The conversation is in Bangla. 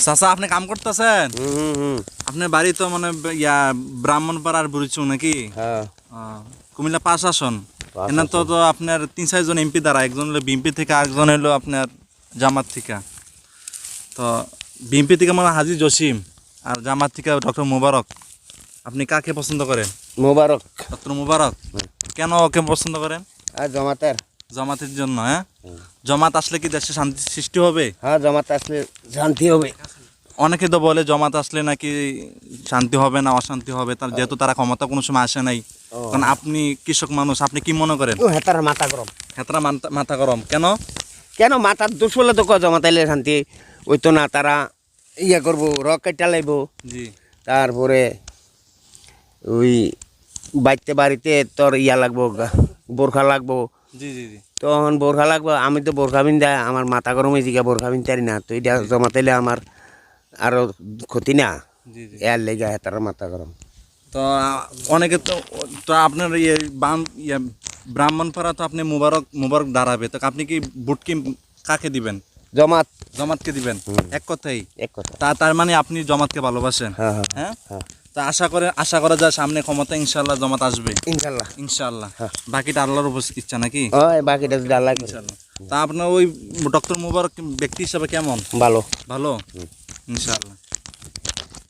চাচা আপনি কাম করতেছেন? আপনার বাড়ি তো মানে ব্রাহ্মণপাড়ার বুড়িচু নাকি? হ্যাঁ কুমিল্লা 5 আসন। এখানে তো আপনার 3-4 জন এমপি দ্বারা, একজন হলো বিএনপি থেকে, আরেকজন হলো আপনার জামাত থেকে। তো বিএনপি থেকে মানে হাজী জসিম, আর জামাত থেকে ডক্টর মুবারক। আপনি কাকে পছন্দ করেন? মোবারক। ডক্টর মুবারক। কেন ওকে পছন্দ করেন? আর জমাতের জামাতের জন্য। হ্যাঁ, জামাত আসলে কি দেশে শান্তি সৃষ্টি হবে? হ্যাঁ জমাতে আসলে শান্তি হবে। অনেকে তো বলে জমাত আসলে নাকি শান্তি হবে না, অশান্তি হবে, তার যেহেতু তারা ক্ষমতা কোনো সময় আসে নাই। কারণ আপনি কৃষক মানুষ, আপনি কি মনে করেন? হেতার মাথা গরম। হেতরা মাথা গরম কেন? কেন মাথার দোষ হলে তো জমাতাইলে শান্তি ওই তো না, তারা ইয়া করবো, রকেট লাইব, জি। তারপরে ওই বাড়িতে তোর ইয়া লাগবো, বোরখা লাগবো। জি জি জি। তখন বোরখা লাগবো, আমি তো বোরখা বিন্দা, আমার মাথা গরম হয়েছে গিয়া, বোরখা বিনতারি না, তো এটা জমাতাইলে আমার আরো ক্ষতি না, জি জি। এর লেগে হেতার মাথা গরম। তো অনেকে তো, তো আপনার ব্রাহ্মণপাড়া তো আপনি মুবারক দাঁড়াবে, তো আপনি কি ভোট কি কাকে দিবেন? জমাত। জমাতকে দিবেন, এক কথাই। এক কথা। তার মানে আপনি জমাতকে ভালোবাসেন? হ্যাঁ হ্যাঁ হ্যাঁ। হ্যাঁ। তা আশা করা যায় সামনে ক্ষমতা ইনশাল্লাহ জমাত আসবে। ইনশাল্লাহ। ইনশাল্লাহ। হ্যাঁ। বাকিটা আল্লাহর উপর ইচ্ছা নাকি? ওই বাকিটা যদি আল্লাহ করে। ইনশাল্লাহ। তা আপনার ওই ডক্টর মুবারক ব্যক্তি হিসাবে কেমন? ভালো। ভালো। ইনশাল্লাহ।